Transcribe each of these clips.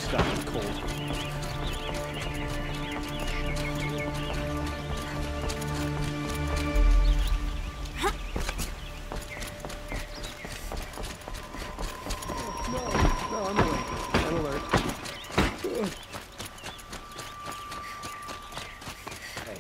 stop cold. No, I'm awake. I'm alert. Hey.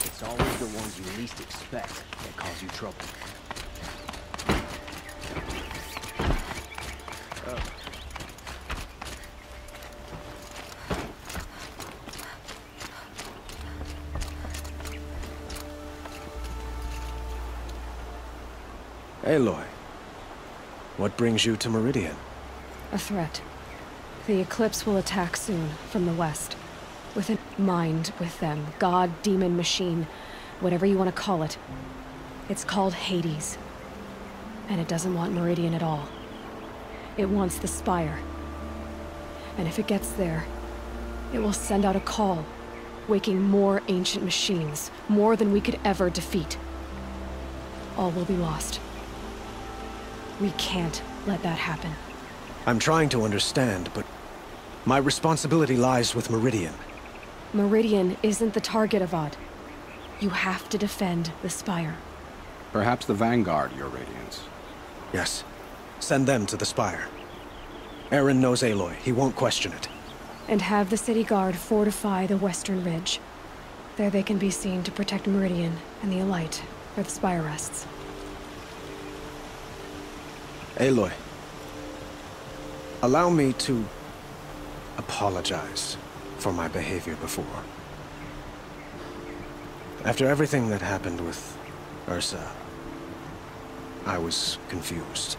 It's always the ones you least expect that cause you trouble. Aloy, what brings you to Meridian? A threat. The Eclipse will attack soon, from the west. With a mind with them. God, demon, machine. Whatever you want to call it. It's called Hades. And it doesn't want Meridian at all. It wants the Spire. And if it gets there, it will send out a call, waking more ancient machines, more than we could ever defeat. All will be lost. We can't let that happen. I'm trying to understand, but my responsibility lies with Meridian. Meridian isn't the target, Avad. You have to defend the Spire. Perhaps the Vanguard, Your Radiance. Yes. Send them to the Spire. Aaron knows Aloy. He won't question it. And have the City Guard fortify the Western Ridge. There they can be seen to protect Meridian and the Elite, where the Spire rests. Aloy, allow me to apologize for my behavior before. After everything that happened with Ursa, I was confused.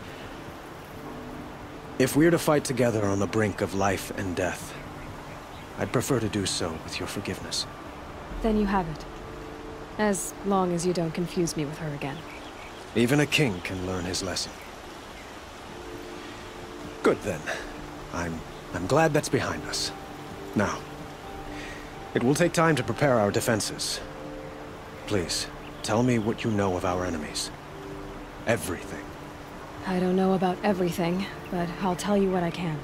If we're to fight together on the brink of life and death, I'd prefer to do so with your forgiveness. Then you have it. As long as you don't confuse me with her again. Even a king can learn his lesson. Good then. I'm glad that's behind us. Now, it will take time to prepare our defenses. Please, tell me what you know of our enemies. Everything. I don't know about everything, but I'll tell you what I can.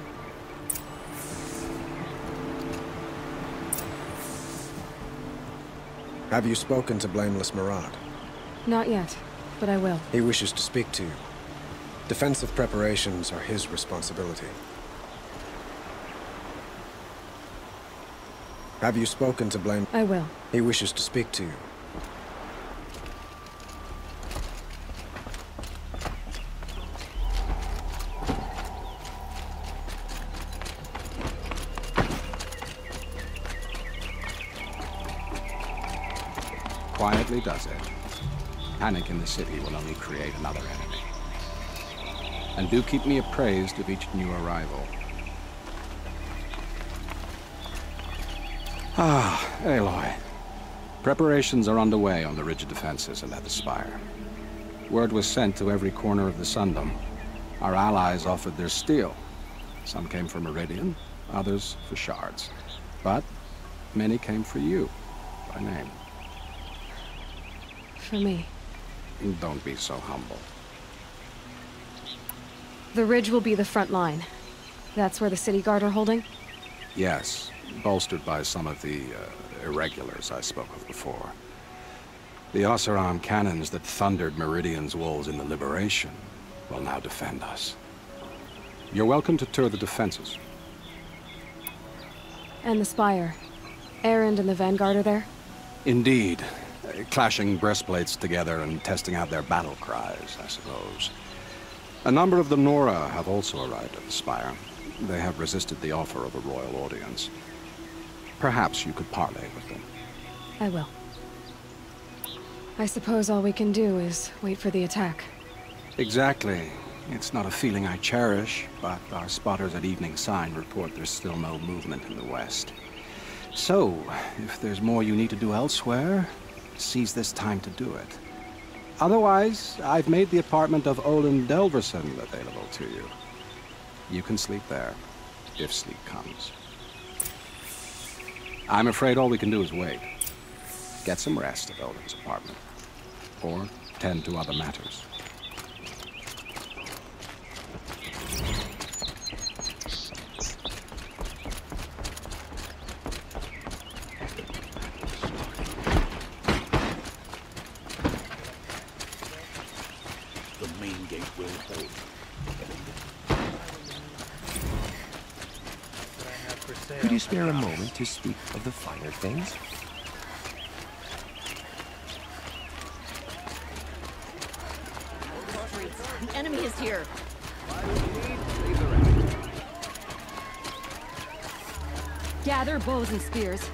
Have you spoken to Blameless Murad? Not yet, but I will. He wishes to speak to you. Defensive preparations are his responsibility. Have you spoken to Blame? I will. He wishes to speak to you. Quietly does it. Panic in the city will only create another enemy. And do keep me appraised of each new arrival. Ah, Aloy. Preparations are underway on the rigid defenses and at the Spire. Word was sent to every corner of the Sundom. Our allies offered their steel. Some came for Meridian, others for shards. But many came for you, by name. For me. Don't be so humble. The ridge will be the front line. That's where the City Guard are holding? Yes, bolstered by some of the irregulars I spoke of before. The Oseram cannons that thundered Meridian's walls in the Liberation will now defend us. You're welcome to tour the defenses. And the Spire. Erend and the Vanguard are there? Indeed. Clashing breastplates together and testing out their battle cries, I suppose. A number of the Nora have also arrived at the Spire. They have resisted the offer of a royal audience. Perhaps you could parley with them. I will. I suppose all we can do is wait for the attack. Exactly. It's not a feeling I cherish, but our spotters at Evening Sign report there's still no movement in the west. So, if there's more you need to do elsewhere, seize this time to do it. Otherwise, I've made the apartment of Olin Delverson available to you. You can sleep there, if sleep comes. I'm afraid all we can do is wait. Get some rest at Olin's apartment. Or tend to other matters. The main gate will hold. Could you spare a moment to speak of the finer things? The enemy is here. Gather bows and spears.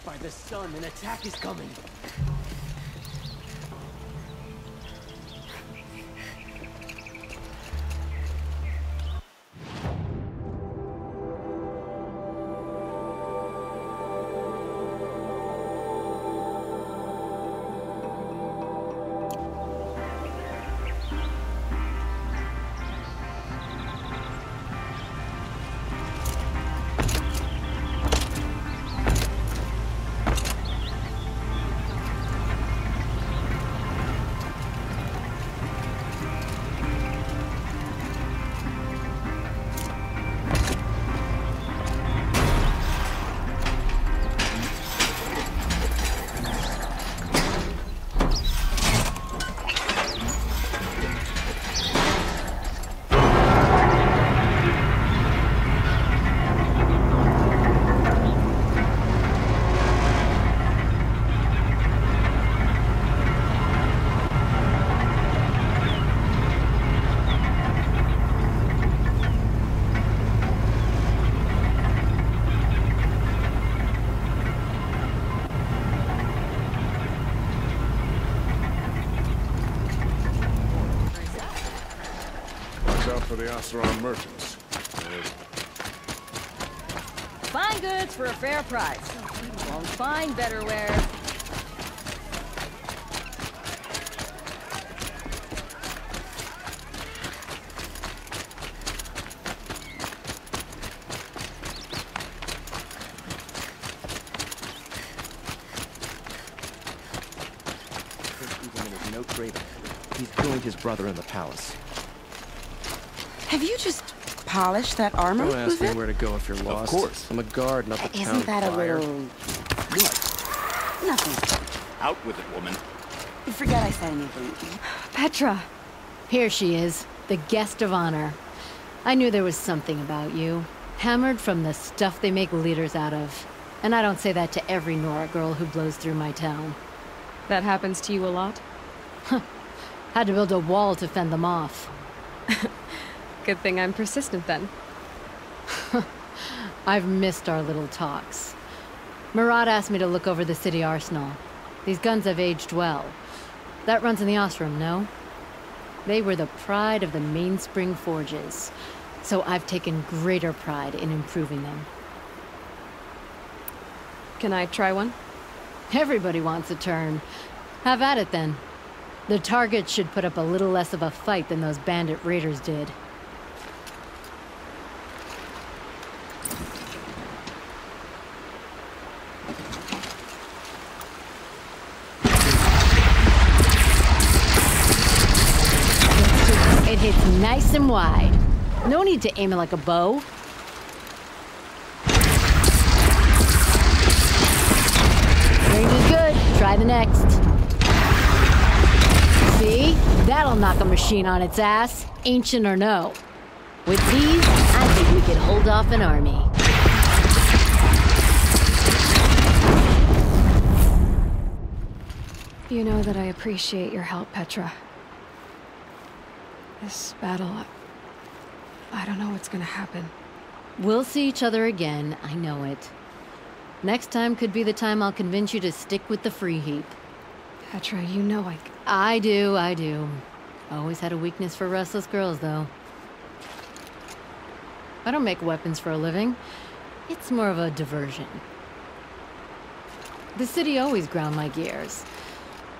By the sun, an attack is coming. For the Oseram merchants. Fine goods for a fair price. Won't find better wear. Even is no traitor. He's joined his brother in the palace. Have you just polished that armor? Don't ask me Uthid? where to go if you're lost. Of course. I'm a guard, not the town Isn't that crier. a little... What? Nothing. Out with it, woman. You forget I said anything. Petra! Here she is, the guest of honor. I knew there was something about you. Hammered from the stuff they make leaders out of. And I don't say that to every Nora girl who blows through my town. That happens to you a lot? Had to build a wall to fend them off. Good thing I'm persistent then. I've missed our little talks. Murad asked me to look over the city arsenal. These guns have aged well. That runs in the Ostrom, no? They were the pride of the Mainspring forges, so I've taken greater pride in improving them. Can I try one? Everybody wants a turn. Have at it then. The targets should put up a little less of a fight than those bandit raiders did. It hits nice and wide. No need to aim it like a bow. Range is good. Try the next. See? That'll knock a machine on its ass, ancient or no. With these, I think we could hold off an army. You know that I appreciate your help, Petra. This battle, I don't know what's gonna happen. We'll see each other again, I know it. Next time could be the time I'll convince you to stick with the free heap. Petra, you know I do. Always had a weakness for restless girls, though. I don't make weapons for a living. It's more of a diversion. The city always ground my gears,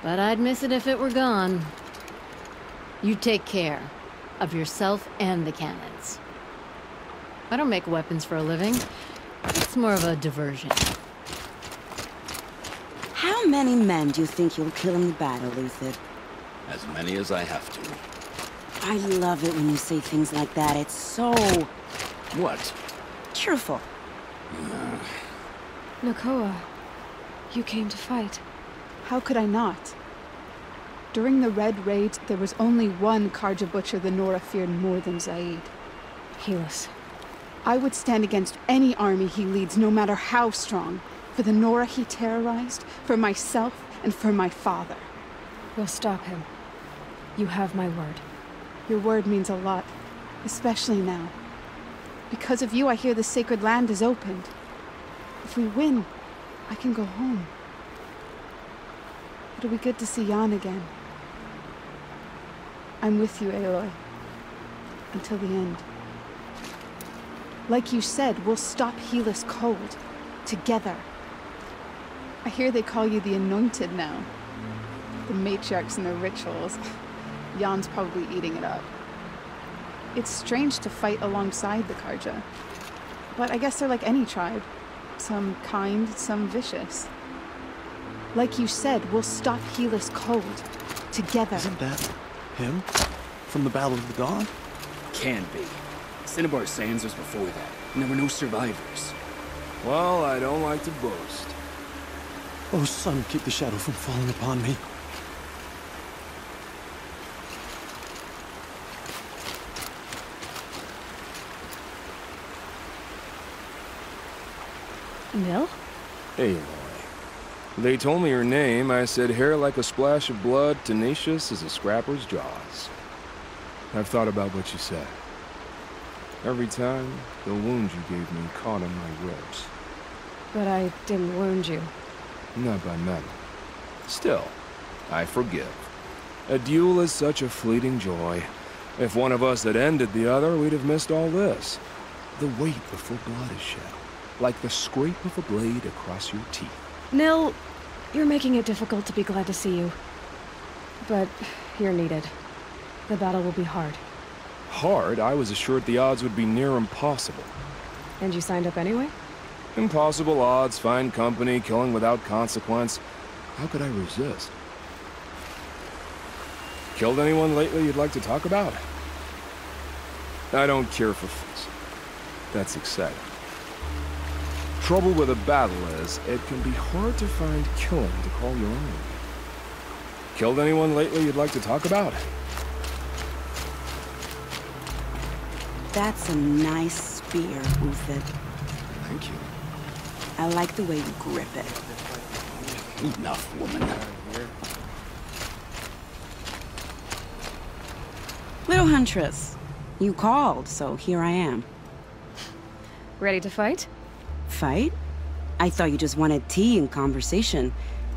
but I'd miss it if it were gone. You take care of yourself and the cannons. I don't make weapons for a living. It's more of a diversion. How many men do you think you'll kill in the battle, Luthid? As many as I have to. I love it when you say things like that. It's so... What? cheerful. Nakoa, you came to fight. How could I not? During the Red Raid, there was only one Karja butcher the Nora feared more than Zaid. Helis. I would stand against any army he leads, no matter how strong. For the Nora he terrorized, for myself, and for my father. We'll stop him. You have my word. Your word means a lot, especially now. Because of you, I hear the sacred land is opened. If we win, I can go home. It'll be good to see Jan again. I'm with you, Aloy. Until the end. Like you said, we'll stop Helis cold. Together. I hear they call you the Anointed now. The matriarchs and their rituals. Jan's probably eating it up. It's strange to fight alongside the Karja. But I guess they're like any tribe. Some kind, some vicious. Like you said, we'll stop Helis cold. Together. Isn't that him? From the Battle of the Dawn? Can be. Cinnabar Sands was before that, and there were no survivors. Well, I don't like to boast. Oh, son, keep the shadow from falling upon me. Nil? Aloy. They told me your name. I said hair like a splash of blood, tenacious as a scrapper's jaws. I've thought about what you said. Every time, the wound you gave me caught in my ribs. But I didn't wound you. Not by metal. Still, I forgive. A duel is such a fleeting joy. If one of us had ended the other, we'd have missed all this. The weight before blood is shed. Like the scrape of a blade across your teeth. Nil, you're making it difficult to be glad to see you. But you're needed. The battle will be hard. Hard? I was assured the odds would be near impossible. And you signed up anyway? Impossible odds, fine company, killing without consequence. How could I resist? Killed anyone lately you'd like to talk about? I don't care for fights. That's exciting. Trouble with a battle is, it can be hard to find killing to call your own. Killed anyone lately you'd like to talk about? That's a nice spear, Uthid. Thank you. I like the way you grip it. Enough, woman. Little Huntress, you called, so here I am. Ready to fight? Fight? I thought you just wanted tea and conversation.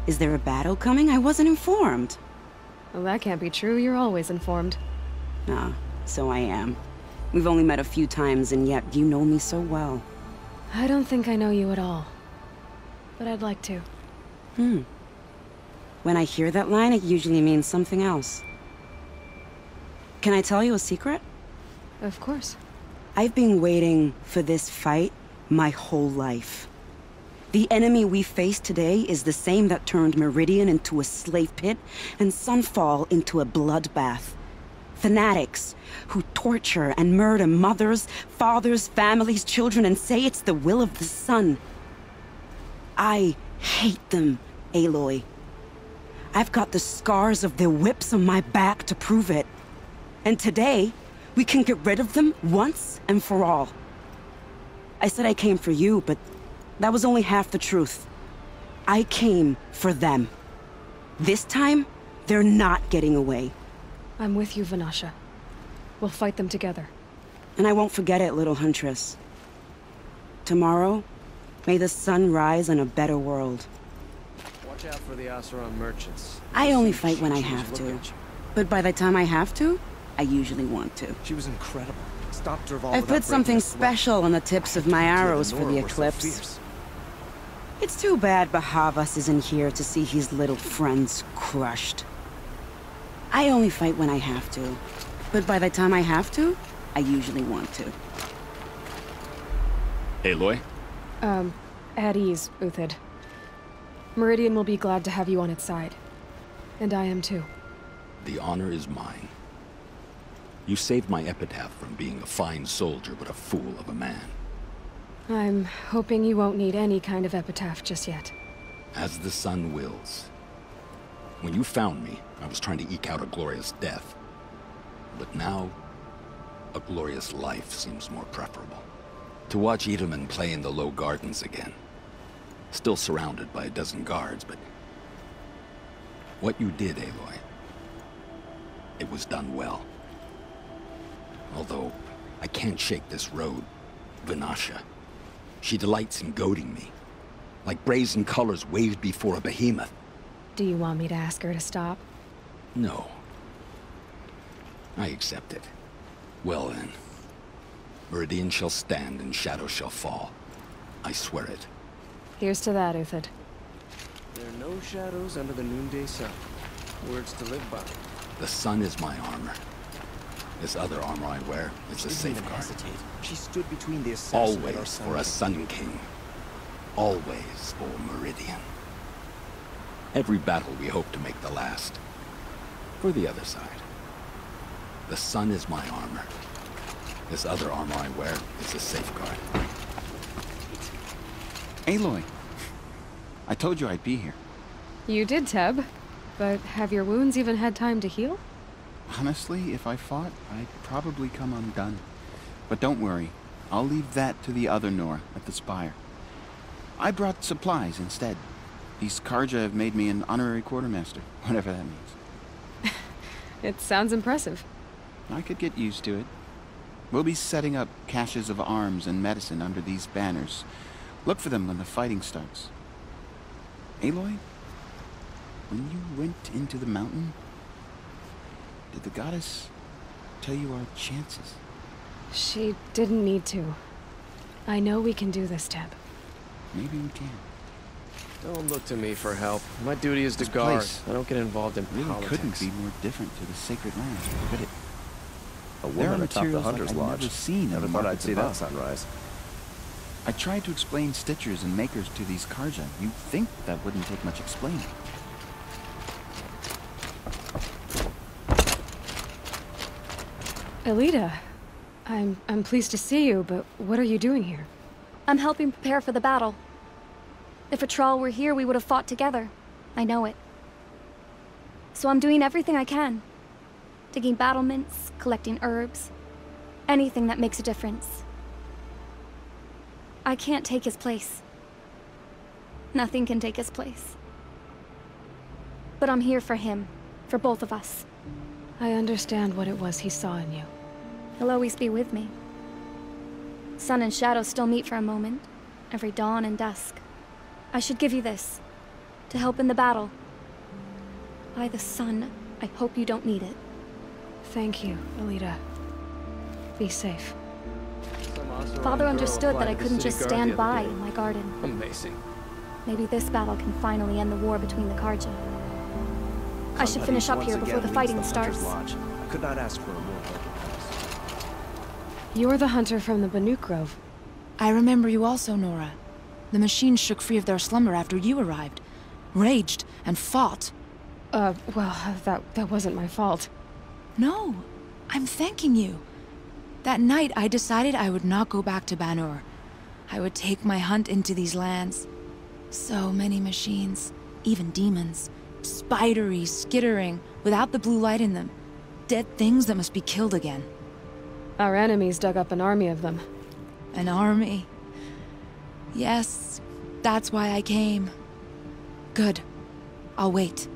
Is there a battle coming? I wasn't informed. Well, that can't be true. You're always informed. Ah, so I am. We've only met a few times, and yet you know me so well. I don't think I know you at all. But I'd like to. When I hear that line, it usually means something else. Can I tell you a secret? Of course. I've been waiting for this fight my whole life. The enemy we face today is the same that turned Meridian into a slave pit and Sunfall into a bloodbath. Fanatics who torture and murder mothers, fathers, families, children, and say it's the will of the sun. I hate them, Aloy. I've got the scars of their whips on my back to prove it. And today, we can get rid of them once and for all. I said I came for you, but that was only half the truth. I came for them. This time, they're not getting away. I'm with you, Vanasha. We'll fight them together. And I won't forget it, little Huntress. Tomorrow, May the sun rise on a better world. Watch out for the Oseram merchants. I only fight when I have to. But by the time I have to, I usually want to. She was incredible. Stopped her I've put something special on the tips of my arrows for the eclipse. It's too bad Bahavas isn't here to see his little friends crushed. I only fight when I have to. But by the time I have to, I usually want to. Aloy? At ease, Uthid. Meridian will be glad to have you on its side. And I am too. The honor is mine. You saved my epitaph from being a fine soldier, but a fool of a man. I'm hoping you won't need any kind of epitaph just yet. As the sun wills. When you found me, I was trying to eke out a glorious death. But now, a glorious life seems more preferable. To watch Edelman play in the low gardens again. Still surrounded by a dozen guards, but... what you did, Aloy, it was done well. Although, I can't shake this road, Vinasha. She delights in goading me. Like brazen colors waved before a behemoth. Do you want me to ask her to stop? No. I accept it. Well then. Meridian shall stand and shadow shall fall. I swear it. Here's to that, Uthid. There are no shadows under the noonday sun. Words to live by. The sun is my armor. This other armor I wear is a safeguard. She stood between the assassin and our Always son. for a Sun King. Always for Meridian. Every battle we hope to make the last. For the other side. The sun is my armor. This other armor I wear is a safeguard. Aloy, I told you I'd be here. You did, Teb. But have your wounds even had time to heal? Honestly, if I fought, I'd probably come undone. But don't worry, I'll leave that to the other Nora at the Spire. I brought supplies instead. These Karja have made me an honorary quartermaster, whatever that means. It sounds impressive. I could get used to it. We'll be setting up caches of arms and medicine under these banners. Look for them when the fighting starts. Aloy, when you went into the mountain, did the goddess tell you our chances? She didn't need to. I know we can do this, Teb. Maybe we can. Don't look to me for help. My duty is to This guard. place I don't get involved in really politics. couldn't be more different to the sacred lands, could it? A There are woman atop the materials Hunter's like I've Lodge. never seen Never in thought I'd markets see that above. sunrise. I tried to explain stitchers and makers to these Karja. You'd think that wouldn't take much explaining. Elita, I'm pleased to see you, but what are you doing here? I'm helping prepare for the battle. If a Thrall were here, we would have fought together. I know it. So I'm doing everything I can. Digging battlements, collecting herbs. Anything that makes a difference. I can't take his place. Nothing can take his place. But I'm here for him. For both of us. I understand what it was he saw in you. He'll always be with me. Sun and shadow still meet for a moment. Every dawn and dusk. I should give you this. To help in the battle. By the sun, I hope you don't need it. Thank you, Elita. Be safe. Father understood that I couldn't just stand by in my garden. Amazing. Maybe this battle can finally end the war between the Karja. I should finish up here before the fighting starts. I could not ask for a more welcome house. You're the hunter from the Banuk Grove. I remember you also, Nora. The machines shook free of their slumber after you arrived. Raged and fought. Well, that wasn't my fault. No, I'm thanking you. That night, I decided I would not go back to Banur. I would take my hunt into these lands. So many machines, even demons. Spidery, skittering, without the blue light in them. Dead things that must be killed again. Our enemies dug up an army of them. An army? Yes, that's why I came. Good. I'll wait.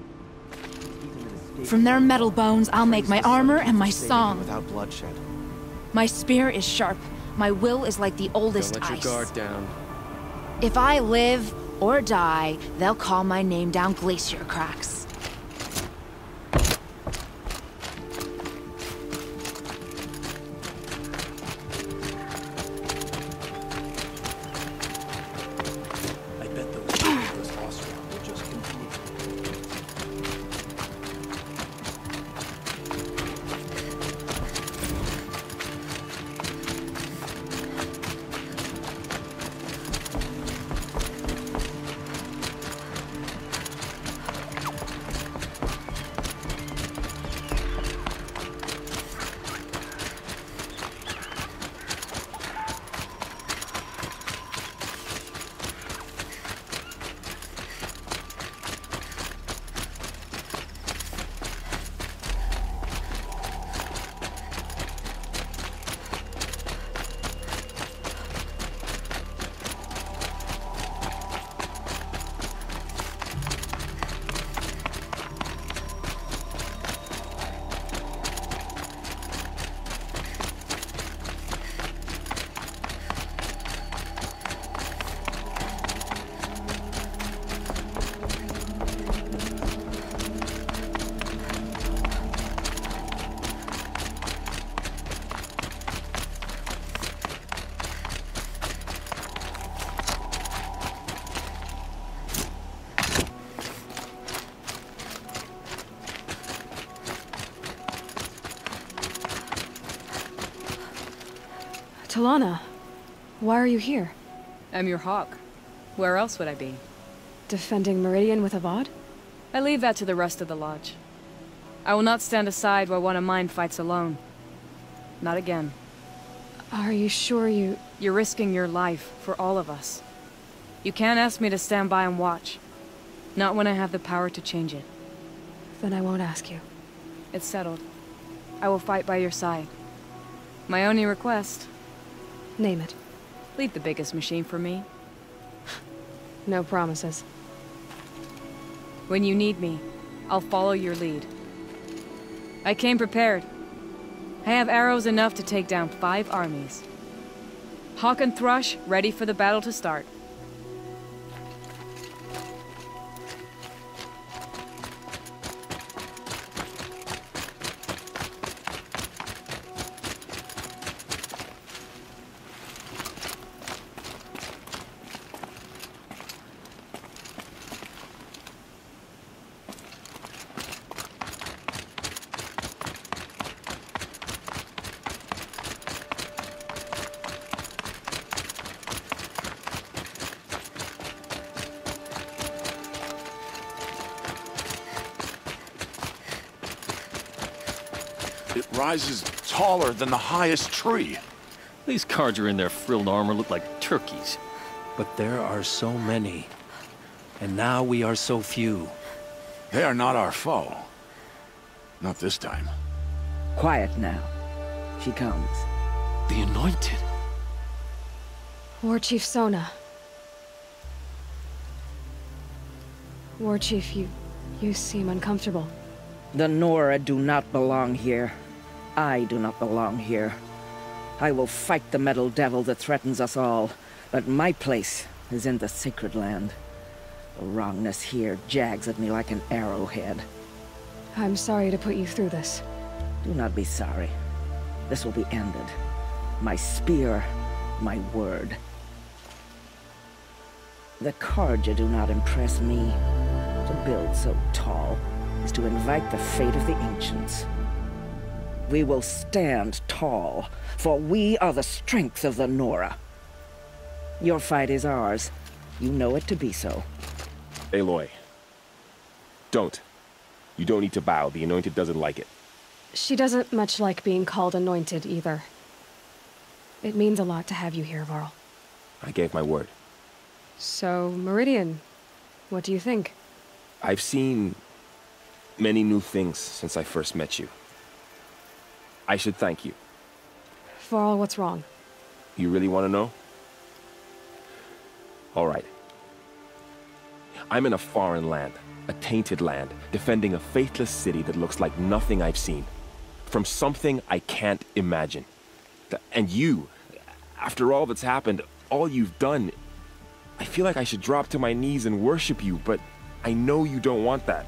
From their metal bones, I'll make my armor and my song. Without bloodshed. My spear is sharp. My will is like the oldest Don't let ice. your guard down. If I live or die, they'll call my name down glacier cracks. I bet those this Austria will just continue. Talana, why are you here? I'm your hawk. Where else would I be? Defending Meridian with Avad? I leave that to the rest of the Lodge. I will not stand aside while one of mine fights alone. Not again. Are you sure you... You're risking your life for all of us. You can't ask me to stand by and watch. Not when I have the power to change it. Then I won't ask you. It's settled. I will fight by your side. My only request... Name it. Leave the biggest machine for me. No promises. When you need me, I'll follow your lead. I came prepared. I have arrows enough to take down 5 armies. Hawk and Thrush ready for the battle to start. It rises taller than the highest tree. These Carja in their frilled armor look like turkeys. But there are so many. And now we are so few. They are not our foe. Not this time. Quiet now. She comes. The Anointed. War Chief Sona. War Chief, you seem uncomfortable. The Nora do not belong here. I do not belong here. I will fight the metal devil that threatens us all, but my place is in the sacred land. The wrongness here jags at me like an arrowhead. I'm sorry to put you through this. Do not be sorry. This will be ended. My spear, my word. The Carja do not impress me. To build so tall is to invite the fate of the ancients. We will stand tall, for we are the strength of the Nora. Your fight is ours. You know it to be so. Aloy. Don't. You don't need to bow. The Anointed doesn't like it. She doesn't much like being called Anointed, either. It means a lot to have you here, Varl. I gave my word. So, Meridian, what do you think? I've seen many new things since I first met you. I should thank you. Varl, what's wrong? You really want to know? All right. I'm in a foreign land, a tainted land, defending a faithless city that looks like nothing I've seen. From something I can't imagine. And you, after all that's happened, all you've done, I feel like I should drop to my knees and worship you, but I know you don't want that.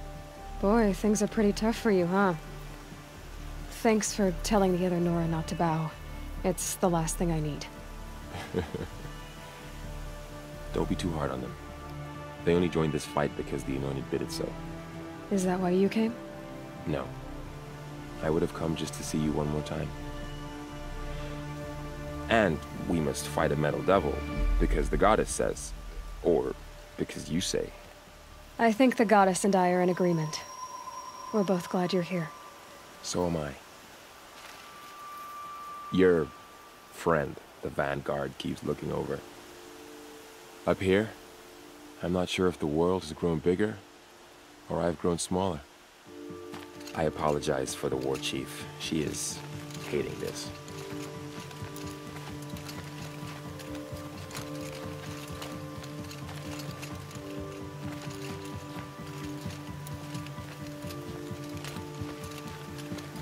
Boy, things are pretty tough for you, huh? Thanks for telling the other Nora not to bow. It's the last thing I need. Don't be too hard on them. They only joined this fight because the Anointed bid it so. Is that why you came? No. I would have come just to see you one more time. And we must fight a metal devil, because the goddess says. Or because you say. I think the goddess and I are in agreement. We're both glad you're here. So am I. Your friend, the Vanguard, keeps looking over. Up here, I'm not sure if the world has grown bigger, or I've grown smaller. I apologize for the war chief. She is hating this.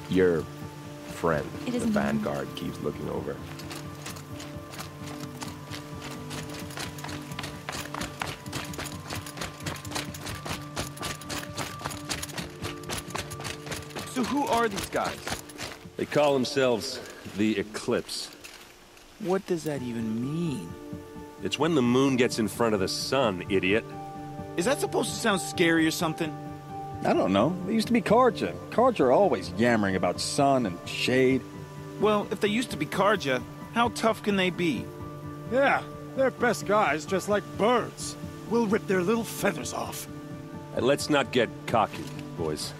Your friend, the Vanguard, keeps looking over. So who are these guys? They call themselves the Eclipse. What does that even mean? It's when the moon gets in front of the sun, idiot. Is that supposed to sound scary or something? I don't know. They used to be Karja. Karja are always yammering about sun and shade. Well, if they used to be Karja, how tough can they be? Yeah, they're best guys just like birds. We'll rip their little feathers off. And let's not get cocky, boys.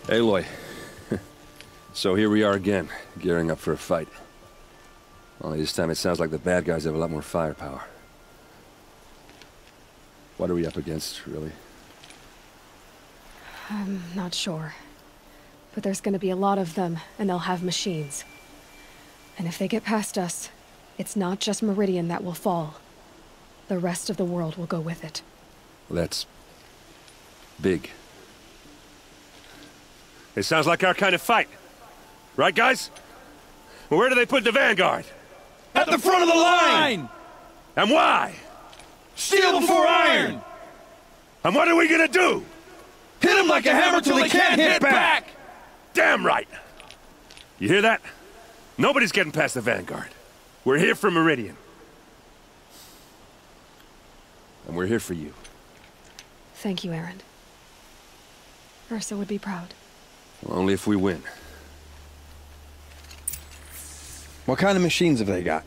Aloy. So here we are again, gearing up for a fight. Only this time it sounds like the bad guys have a lot more firepower. What are we up against, really? I'm not sure. But there's gonna be a lot of them, and they'll have machines. And if they get past us, it's not just Meridian that will fall. The rest of the world will go with it. Well, that's big. It sounds like our kind of fight. Right, guys? Well, where do they put the Vanguard? At the front of the line! And why? Steel before iron! And what are we gonna do? Hit them like a hammer till they can't hit back! Damn right! You hear that? Nobody's getting past the Vanguard. We're here for Meridian. And we're here for you. Thank you, Aaron. Ursa would be proud. Well, only if we win. What kind of machines have they got?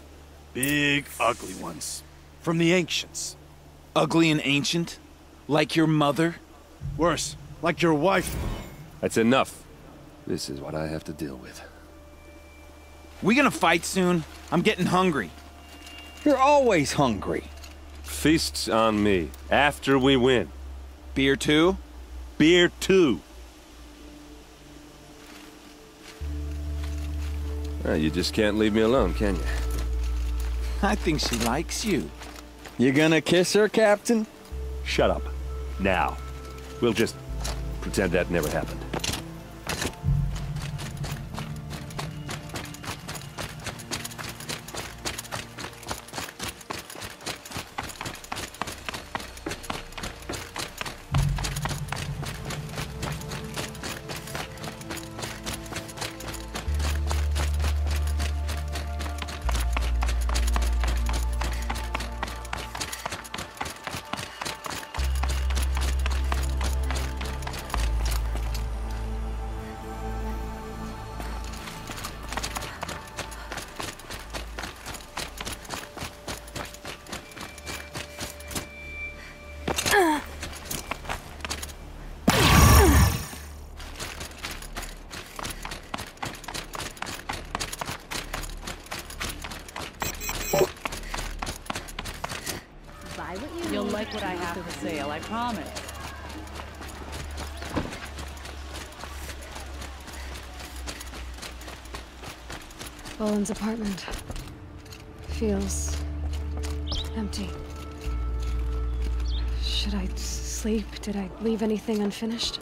Big, ugly ones. From the ancients. Ugly and ancient? Like your mother? Worse, like your wife. That's enough. This is what I have to deal with. We gonna fight soon? I'm getting hungry. You're always hungry. Feasts on me, after we win. Beer too? Beer too. Well, you just can't leave me alone, can you? I think she likes you. You gonna kiss her, Captain? Shut up. Now. We'll just pretend that never happened. You'll like what I have for sale, I promise. Bowen's apartment feels empty. Should I sleep? Did I leave anything unfinished?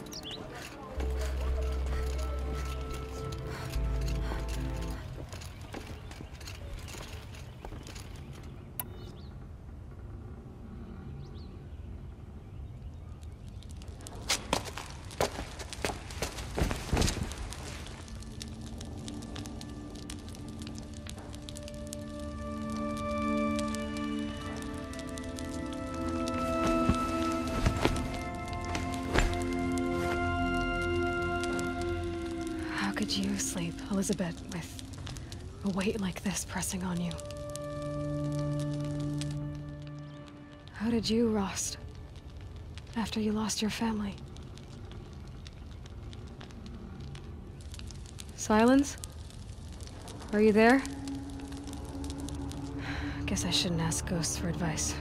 How could you sleep, Elizabeth, with a weight like this pressing on you? How did you, Rost, after you lost your family? Silence? Are you there? Guess I shouldn't ask ghosts for advice.